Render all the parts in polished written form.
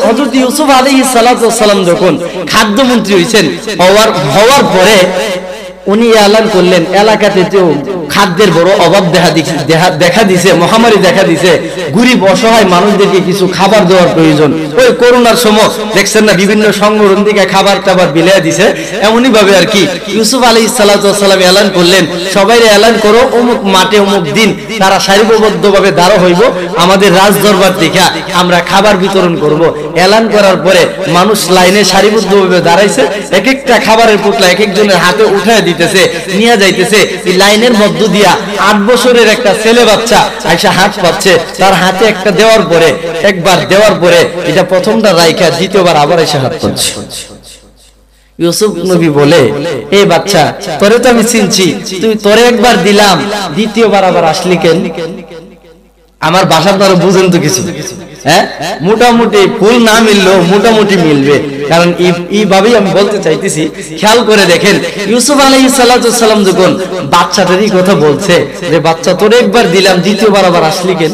হযরত ইউসুফ আলাইহিস সালাতু ওয়াস সালাম যখন খাদ্যমন্ত্রী হয়েছেন, হওয়ার পরে উনি এলান করলেন এলাকাতে তো খাদ্যের বড় অভাব দেখা দিছে, মহামারী দেখা দিছে, গরিব অসহায় মানুষদেরকে কিছু খাবার দেওয়ার প্রয়োজন। ওই করোনার সময় দেখছেন না বিভিন্ন সংগঠন থেকে খাবার টাবার বিলিয়ে দিছে, এমনই ভাবে আর কি ইউসুফ আলাইহিস সালাতু ওয়াস সালাম এলান করলেন, সবাইরে এলান করো অমুক মাঠে অমুক দিন তারা সারিবদ্ধভাবে দাঁড়া হইব, আমাদের রাজ দরবার থেকে আমরা খাবার বিতরণ করব। এলান করার পরে মানুষ লাইনে সারিবদ্ধভাবে দাঁড়াইছে, এক একটা খাবারের পুটলা এক একজনের হাতে উঠায় দিতেছে, নিয়ে যাইতেছে। এই লাইনের মধ্য দিয়া 8 বছরের একটা ছেলে বাচ্চা আইসা হাত পাচ্ছে, তার হাতে একটা দেওয়ার পরে, একবার দেওয়ার পরে এটা প্রথমটা রাইখা দ্বিতীয়বার আবার এসে হাত পাচ্ছে। ইউসুফ নবী বলে, এই বাচ্চা তোরে তো আমি চিনছি, তুই তোরে একবার দিলাম দ্বিতীয়বার আবার আসলি কেন? আমার ভাষা তো আরো বুঝেন তো কিছু, হ্যাঁ মোটামুটি ফুল না মিললেও মোটামুটি মিলবে, কারণ এইভাবেই আমি বলতে চাইতেছি। খেয়াল করে দেখেন ইউসুফ আলাইহিস সালাতু ওয়াস সালাম যখন বাচ্চাটারই কথা বলছে যে বাচ্চা তোরে একবার দিলাম দ্বিতীয়বার আবার আসলি কেন,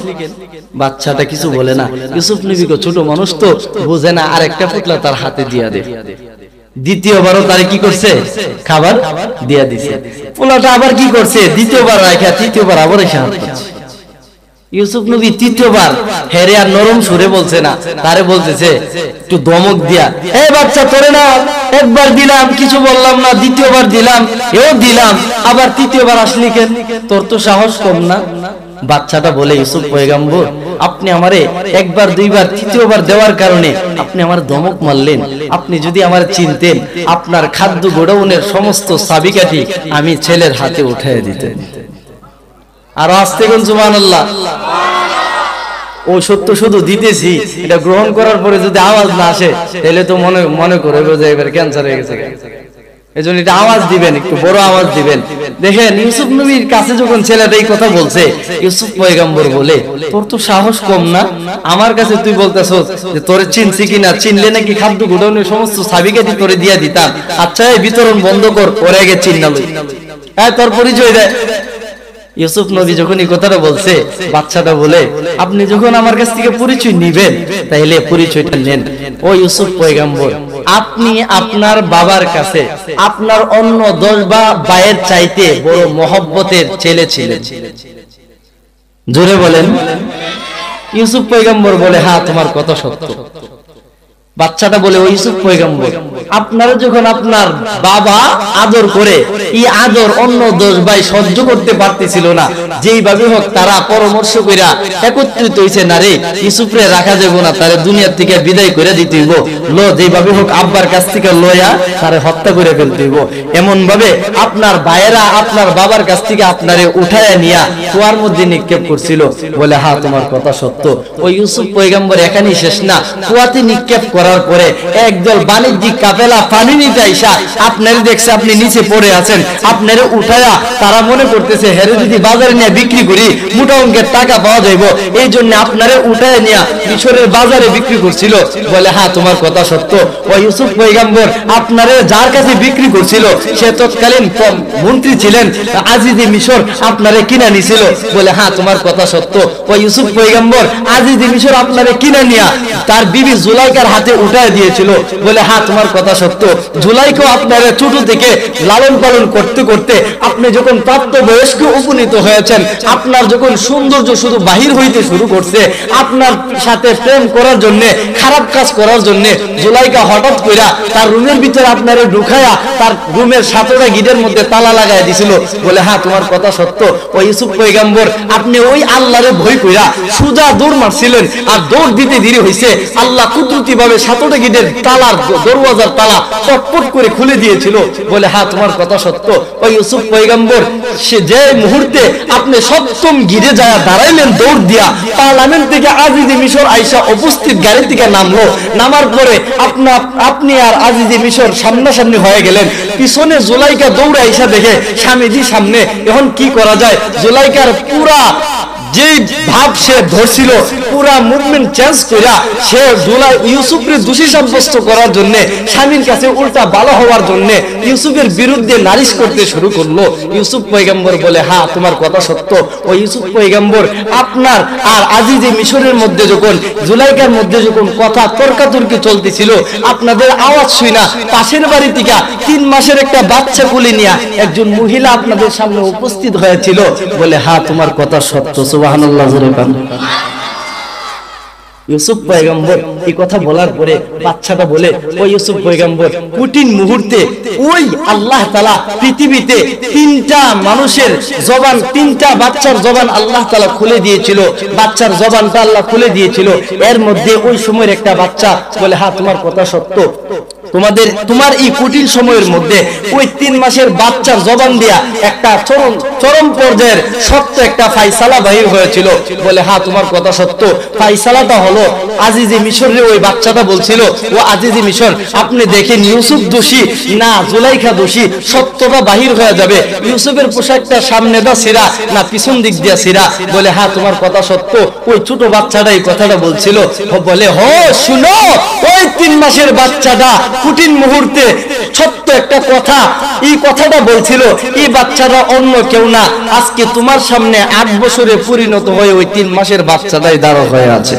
বাচ্চাটা কিছু বলে না। ইউসুফ নবী কো ছোট মানুষ তো বোঝে না, আর একটা পুটলা তার হাতে দিয়া দে। দ্বিতীয়বারও তারে কি করছে, খাবার দিয়া দিছে। পোলাটা আবার কি করছে, দ্বিতীয়বার রাখা তৃতীয়বার আবার এসে হাত পাচ্ছে। ইউসুফ নবী তৃতীয়বার হেরে আর নরম সুরে বলছে না, তারে বলতেছে একটু দমক দিয়া, হে বাচ্চা তোরে না একবার দিলাম কিছু বললাম না, দ্বিতীয়বার দিলাম এও দিলাম, আবার তৃতীয়বার আসলি কেন, তোর তো সাহস কম না? বাচ্চাটা বলে, ইউসুফ পয়গম্বর আপনি আমারে একবার দুইবার তৃতীয়বার দেওয়ার কারণে আপনি আমার দমক মারলেন, আপনি যদি আমার চিনতেন আপনার খাদ্য গোডাউনের সমস্ত চাবিকাঠি আমি ছেলের হাতে উঠাইয়া দিতেন। আর আসতে কোন সুবহানাল্লাহ। ও সত্য শুধু দিতেছি, এটা গ্রহণ করার পরে যদি আওয়াজ না আসে তাহলে তো মনে করে যে এবার ক্যান্সার হয়ে গেছে। এজন্য এটা আওয়াজ দিবেন, একটু বড় আওয়াজ দিবেন। দেখেন ইউসুফ নবীর কাছে যখন ছেলেটা এই কথা বলছে, ইউসুফ পয়গম্বর বলে, তোর তো সাহস কম না, আমার কাছে তুই বলতেছস যে তোরে চিনছি কিনা, চিনলে নাকি খাদ্য গোডাউনের সমস্ত চাবিকাঠি তোরে দিয়া দিতাম। আচ্ছা এই বিতরণ বন্ধ কর, ওরে আগে চিন্নালই, হ্যাঁ তোর পরিচয় দেয়। ইউসুফ নবী যখন এই কথাটা বলছে, বাচ্চাটা বলে, আপনি যখন আমার কাছ থেকে পরিচয় নিবেন তাইলে পরিচয়টা নেন। ও ইউসুফ পয়গম্বর, আপনি আপনার বাবার কাছে আপনার অন্য 10 ভাইয়ের চাইতে বড় মহব্বতের ছেলে ছিলেন। জোরে বলেন। ইউসুফ পয়গম্বর বলে, হ্যাঁ তোমার কথা সত্য। বাচ্চাটা বলে, ও ইউসুফ পয়গম্বর আপনারা যখন আপনার বাবা আদর করে, এই আদর অন্য 10 ভাই সহ্য করতে পারতেছিল না, যেইভাবে হোক তারা পরামর্শ কইরা একত্রিত হইছে, না রে ইউসুফরে রাখা যাবে না, তারে দুনিয়া থেকে বিদায় করে দিতে হইব, যেইভাবে হোক আব্বার কাছ থেকে লয়া তারে হত্যা করে ফেলতে হইব। এমন ভাবে আপনার ভাইয়েরা আপনার বাবার কাছ থেকে আপনারে উঠায়া নিয়া কুয়ার মধ্যে নিক্ষেপ করছিল। বলে, হ্যাঁ তোমার কথা সত্য। ওই ইউসুফ পয়গম্বর এখানেই শেষ না, কুয়াতে নিক্ষেপ করার পরে একদল বাণিজ্যিক কাফেলা পানি নিতে আইসা আপনারে দেখছে আপনি নিচে পড়ে আছেন, আপনারে উঠায়া তারা মনে করতেছে হেরে যদি বাজারে নিয়ে বিক্রি করি মোটা অঙ্কের টাকা পাওয়া যাইব, এই জন্য আপনারে উঠায় নিয়ে মিশরের বাজারে বিক্রি করছিল। বলে, হ্যাঁ তোমার কথা সত্য। ও ইউসুফ পয়গম্বর আপনারে যার কাছে বিক্রি করছিল সে তৎকালীন মন্ত্রী ছিলেন, আজিজে মিশর আপনারে কিনা নিছিল। বলে, হ্যাঁ তোমার কথা সত্য। ও ইউসুফ পয়গম্বর আজিজে মিশর আপনারে কিনা নিয়া তার বিবি জুলাইকার হাতে উঠায় দিয়েছিল। বলে, হ্যাঁ তোমার কথা সত্য। জুলাইকেও আপনারা ছোট থেকে লালন পালন করতে করতে আপনি যখন প্রাপ্ত বয়স্ক উপনীত হয়েছেন, আপনার যখন সৌন্দর্য শুধু বাহির হইতে শুরু করছে, আপনার সাথে প্রেম করার জন্য, খারাপ কাজ করার জন্য জুলাইকা হঠাৎ কইরা তার রুমের ভিতরে আপনারে ঢুকায়া তার রুমের 7টা গিটের মধ্যে তালা লাগাই দিছিল। বলে, হ্যাঁ তোমার কথা সত্য। ও ইউসুফ পয়গম্বর আপনি ওই আল্লাহরে ভয় কইরা সুজা দৌড় মারছিলেন, আর দৌড় দিতে দেরি হইছে, আল্লাহ কুদরতি ভাবে 7টা গিটের তালার দরওয়াজার তালা পটপট করে খুলে দিয়েছিল। বলে, হ্যাঁ তোমার কথা সত্য। ও ইউসুফ পয়গম্বর সে যে মুহূর্তে আপনি 7ম গিরে যায় দাঁড়াইলেন দৌড় দিয়া, পার্লামেন্ট থেকে আজিজে মিশর আইসা উপস্থিত গাড়ি থেকে নামলো, নামার পরে আপনি আর আজিজে মিশর সামনাসামনি হয়ে গেলেন। পিছনে জুলাইকা দৌড়ে আইসা দেখে স্বামীজি সামনে, এখন কি করা যায়? জুলাইকার পুরা যে ভাব সে ধরছিল পুরা মুভমেন্ট চেঞ্জ কইরা সে ইউসুফকে দোষী সাব্যস্ত করার জন্য, স্বামীর কাছে উল্টা ভালো হওয়ার জন্য ইউসুফের বিরুদ্ধে নালিশ করতে শুরু করলো। ইউসুফ পয়গম্বর বলে, হ্যাঁ তোমার কথা সত্য। ও ইউসুফ পয়গম্বর আপনার আর আজিজে মিশরের মধ্যে যখন জুলাইখার মধ্যে যখন কথা তর্কাতর্কি চলতেছিল, আপনাদের আওয়াজ শুই না পাশের বাড়ি থেকে 3 মাসের একটা বাচ্চা কোলে নিয়ে একজন মহিলা আপনাদের সামনে উপস্থিত হয়েছিল। বলে, হ্যাঁ তোমার কথা সত্য। সুবহানাল্লাহ জোরে বলেন। ইউসুফ পয়গম্বর এই কথা বলার পরে বাচ্চাটা বলে, ও ইউসুফ পয়গম্বর কঠিন মুহূর্তে ওই আল্লাহ তাআলা পৃথিবীতে 3টা মানুষের জবান, 3টা বাচ্চার জবান আল্লাহ তাআলা খুলে দিয়েছিল। বাচ্চার জবানটা আল্লাহ খুলে দিয়েছিল। এর মধ্যে ওই সময়ের একটা বাচ্চা বলে, হ্যাঁ তোমার কথা সত্য। তোমার এই কঠিন সময়ের মধ্যে ওই 3 মাসের বাচ্চার জবান দিয়া একটা চরম পর্যায়ের সত্য একটা ফায়সালা বাহির হয়েছিল। বলে, হ্যাঁ তোমার কথা সত্য। ফায়সালাটা হলো আজিজে মিশরের ওই বাচ্চাটা বলছিল, ও আজিজে মিশর আপনি দেখেন ইউসুফ দোষী না জুলাইখা দোষী, সত্যটা বাহির হয়ে যাবে। ইউসুফের পোশাকটা সামনে দা ছিঁড়া না পিছন দিক দিয়া ছিঁড়া। বলে, হ্যাঁ তোমার কথা সত্য। ওই ছোট বাচ্চাটা এই কথাটা বলছিল। বলে, হ শুনো, ওই 3 মাসের বাচ্চাটা কঠিন মুহূর্তে সত্য একটা কথা, এই কথাটা বলছিল। এই বাচ্চাটা অন্য কেউ না, আজকে তোমার সামনে 8 বছরে পরিণত হয়ে ওই 3 মাসের বাচ্চাটাই দাঁড়া হয়ে আছে।